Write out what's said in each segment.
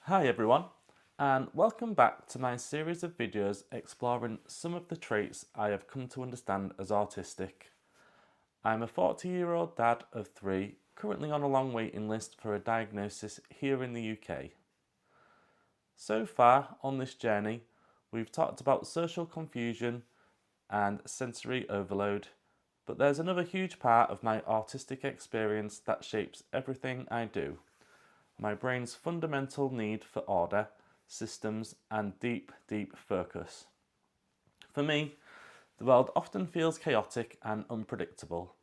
Hi everyone, and welcome back to my series of videos exploring some of the traits I have come to understand as autistic. I'm a 40-year-old dad of 3, currently on a long waiting list for a diagnosis here in the UK. So far on this journey, we've talked about social confusion and sensory overload, but there's another huge part of my autistic experience that shapes everything I do. My brain's fundamental need for order, systems, and deep focus. For me, the world often feels chaotic and unpredictable.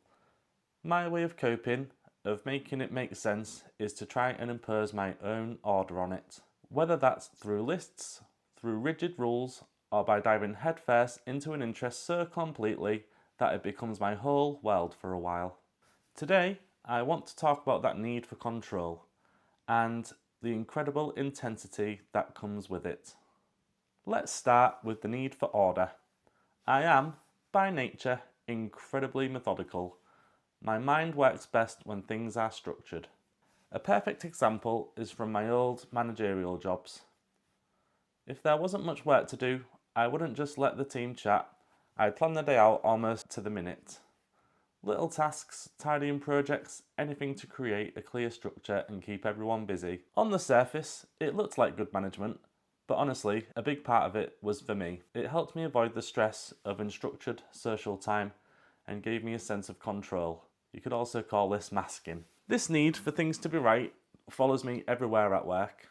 My way of coping, of making it make sense, is to try and impose my own order on it. Whether that's through lists, through rigid rules, or by diving headfirst into an interest so completely that it becomes my whole world for a while. Today, I want to talk about that need for control and the incredible intensity that comes with it. Let's start with the need for order. I am, by nature, incredibly methodical. My mind works best when things are structured. A perfect example is from my old managerial jobs. If there wasn't much work to do, I wouldn't just let the team chat, I'd plan the day out almost to the minute. Little tasks, tidying projects, anything to create a clear structure and keep everyone busy. On the surface, it looked like good management, but honestly, a big part of it was for me. It helped me avoid the stress of unstructured social time and gave me a sense of control. You could also call this masking. This need for things to be right follows me everywhere at work.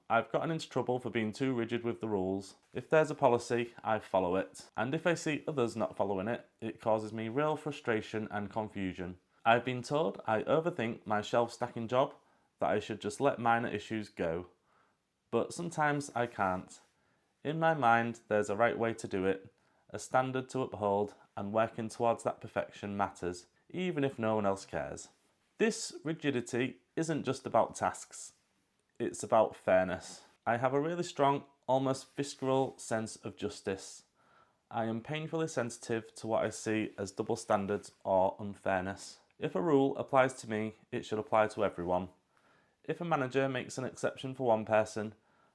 I've gotten into trouble for being too rigid with the rules. If there's a policy, I follow it. And if I see others not following it, it causes me real frustration and confusion. I've been told I overthink my shelf stacking job, that I should just let minor issues go. But sometimes I can't. In my mind, there's a right way to do it, a standard to uphold, and working towards that perfection matters, even if no one else cares. This rigidity isn't just about tasks. It's about fairness. I have a really strong, almost visceral sense of justice. I am painfully sensitive to what I see as double standards or unfairness. If a rule applies to me, it should apply to everyone. If a manager makes an exception for one person,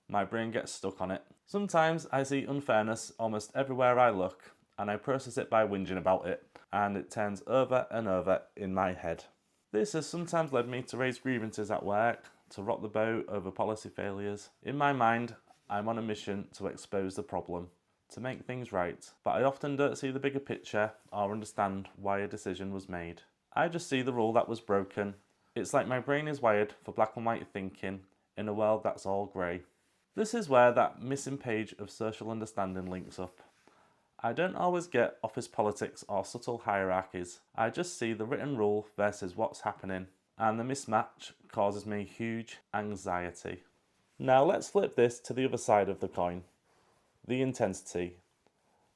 my brain gets stuck on it. Sometimes I see unfairness almost everywhere I look, and I process it by whinging about it, and it turns over and over in my head. This has sometimes led me to raise grievances at work, to rock the boat over policy failures. In my mind, I'm on a mission to expose the problem, to make things right, but I often don't see the bigger picture or understand why a decision was made. I just see the rule that was broken. It's like my brain is wired for black and white thinking in a world that's all grey. This is where that missing page of social understanding links up. I don't always get office politics or subtle hierarchies. I just see the written rule versus what's happening, and the mismatch causes me huge anxiety. Now let's flip this to the other side of the coin, the intensity.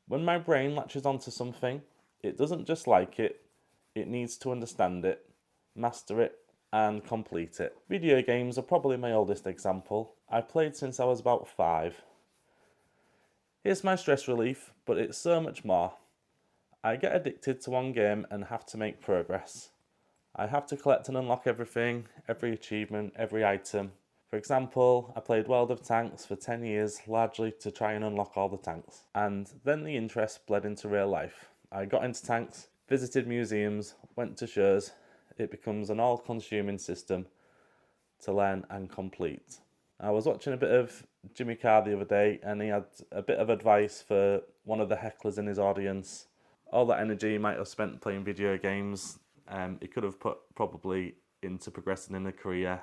When my brain latches onto something, it doesn't just like it, it needs to understand it, master it, and complete it. Video games are probably my oldest example. I've played since I was about 5. It's my stress relief, but it's so much more. I get addicted to one game and have to make progress. I have to collect and unlock everything, every achievement, every item. For example, I played World of Tanks for 10 years, largely to try and unlock all the tanks. And then the interest bled into real life. I got into tanks, visited museums, went to shows. It becomes an all-consuming system to learn and complete. I was watching a bit of Jimmy Carr the other day, and he had a bit of advice for one of the hecklers in his audience. All that energy he might have spent playing video games, he could have put probably into progressing in a career,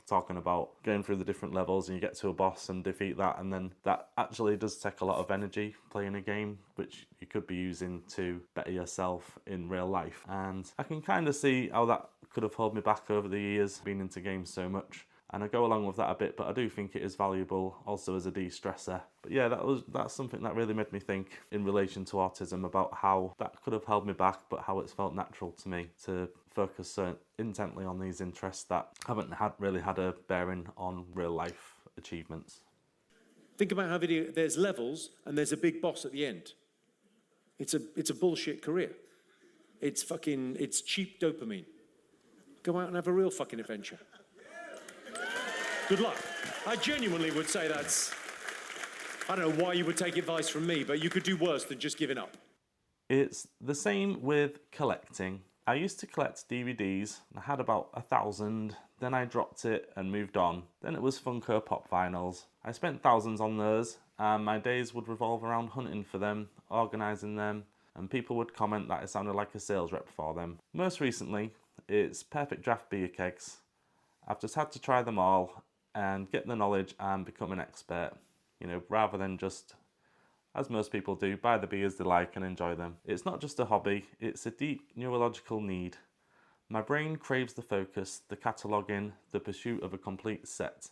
talking about going through the different levels and you get to a boss and defeat that, and then that actually does take a lot of energy playing a game, which you could be using to better yourself in real life. And I can kind of see how that could have held me back over the years, being into games so much. And I go along with that a bit, but I do think it is valuable also as a de-stressor. But yeah, that's something that really made me think in relation to autism about how that could have held me back, but how it's felt natural to me to focus so intently on these interests that haven't really had a bearing on real life achievements. Think about how there's levels and there's a big boss at the end. It's a bullshit career. It's cheap dopamine. Go out and have a real fucking adventure. Good luck. I genuinely would say that's... I don't know why you would take advice from me, but you could do worse than just giving up. It's the same with collecting. I used to collect DVDs, I had about 1,000, then I dropped it and moved on. Then it was Funko Pop vinyls. I spent thousands on those, and my days would revolve around hunting for them, organising them, and people would comment that I sounded like a sales rep for them. Most recently, it's perfect draft beer kegs. I've just had to try them all and get the knowledge and become an expert, you know, rather than just, as most people do, buy the beers they like and enjoy them. It's not just a hobby, it's a deep neurological need. My brain craves the focus, the cataloguing, the pursuit of a complete set.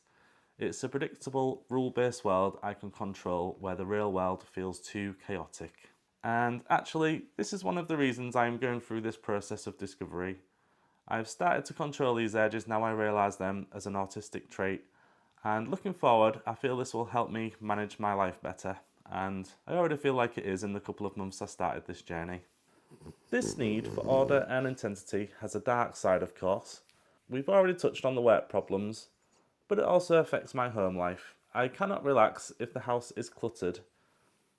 It's a predictable, rule-based world I can control where the real world feels too chaotic. And actually, this is one of the reasons I am going through this process of discovery. I've started to control these urges now I realise them as an autistic trait, and looking forward, I feel this will help me manage my life better, and I already feel like it is in the couple of months I started this journey. This need for order and intensity has a dark side, of course. We've already touched on the work problems, but it also affects my home life. I cannot relax if the house is cluttered.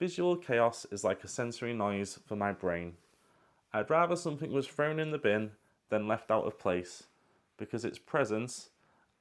Visual chaos is like a sensory noise for my brain. I'd rather something was thrown in the bin than left out of place, because its presence,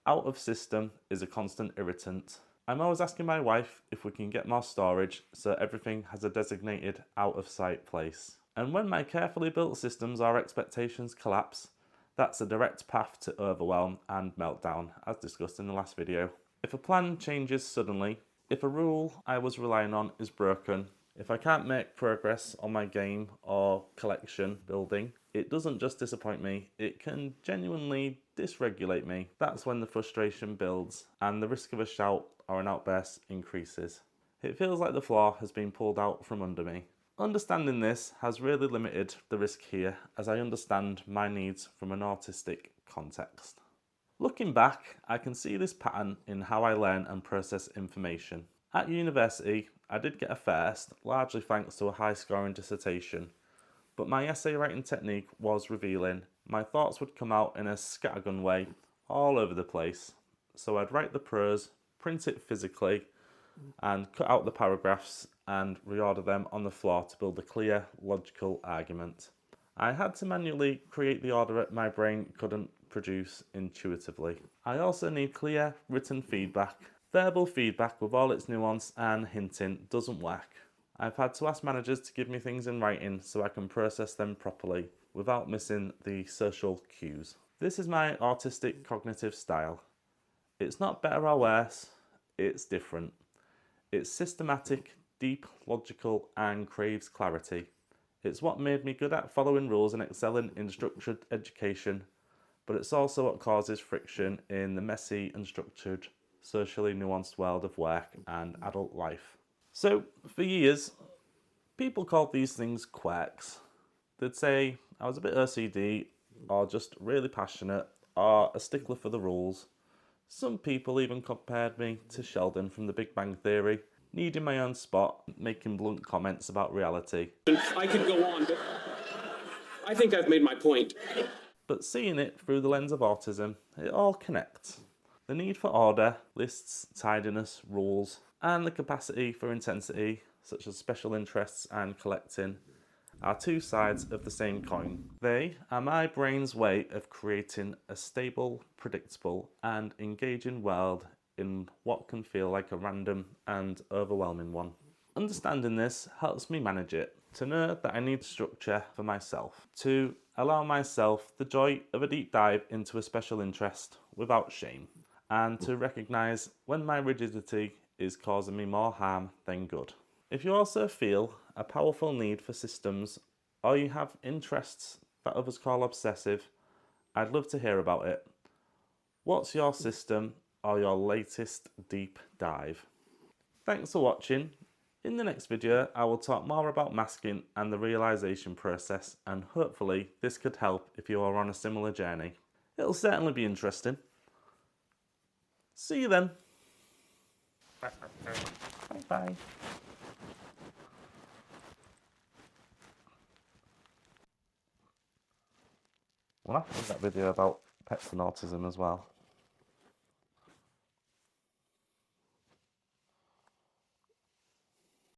out of system, is a constant irritant. I'm always asking my wife if we can get more storage so everything has a designated out of sight place. And when my carefully built systems or expectations collapse, that's a direct path to overwhelm and meltdown, as discussed in the last video. If a plan changes suddenly, if a rule I was relying on is broken, if I can't make progress on my game or collection building, it doesn't just disappoint me, it can genuinely dysregulate me. That's when the frustration builds and the risk of a shout or an outburst increases. It feels like the floor has been pulled out from under me. Understanding this has really limited the risk here, as I understand my needs from an autistic context. Looking back, I can see this pattern in how I learn and process information. At university, I did get a first, largely thanks to a high-scoring dissertation, but my essay writing technique was revealing. My thoughts would come out in a scattergun way, all over the place. So I'd write the prose, print it physically, and cut out the paragraphs and reorder them on the floor to build a clear, logical argument. I had to manually create the order that my brain couldn't produce intuitively. I also need clear, written feedback. Verbal feedback with all its nuance and hinting doesn't work. I've had to ask managers to give me things in writing so I can process them properly without missing the social cues. This is my autistic cognitive style. It's not better or worse, it's different. It's systematic, deep, logical, and craves clarity. It's what made me good at following rules and excelling in structured education, but it's also what causes friction in the messy and structured, socially nuanced world of work and adult life. So, for years, people called these things quirks. They'd say I was a bit OCD, or just really passionate, or a stickler for the rules. Some people even compared me to Sheldon from The Big Bang Theory, needing my own spot, making blunt comments about reality. I could go on, but I think I've made my point. But seeing it through the lens of autism, it all connects. The need for order, lists, tidiness, rules, and the capacity for intensity, such as special interests and collecting, are two sides of the same coin. They are my brain's way of creating a stable, predictable, and engaging world in what can feel like a random and overwhelming one. Understanding this helps me manage it, to know that I need structure for myself, to allow myself the joy of a deep dive into a special interest without shame, and to recognise when my rigidity is causing me more harm than good. If you also feel a powerful need for systems, or you have interests that others call obsessive, I'd love to hear about it. What's your system or your latest deep dive? Thanks for watching. In the next video, I will talk more about masking and the realisation process, and hopefully this could help if you are on a similar journey. It'll certainly be interesting. See you then. Bye. We'll have to do that video about pets and autism as well.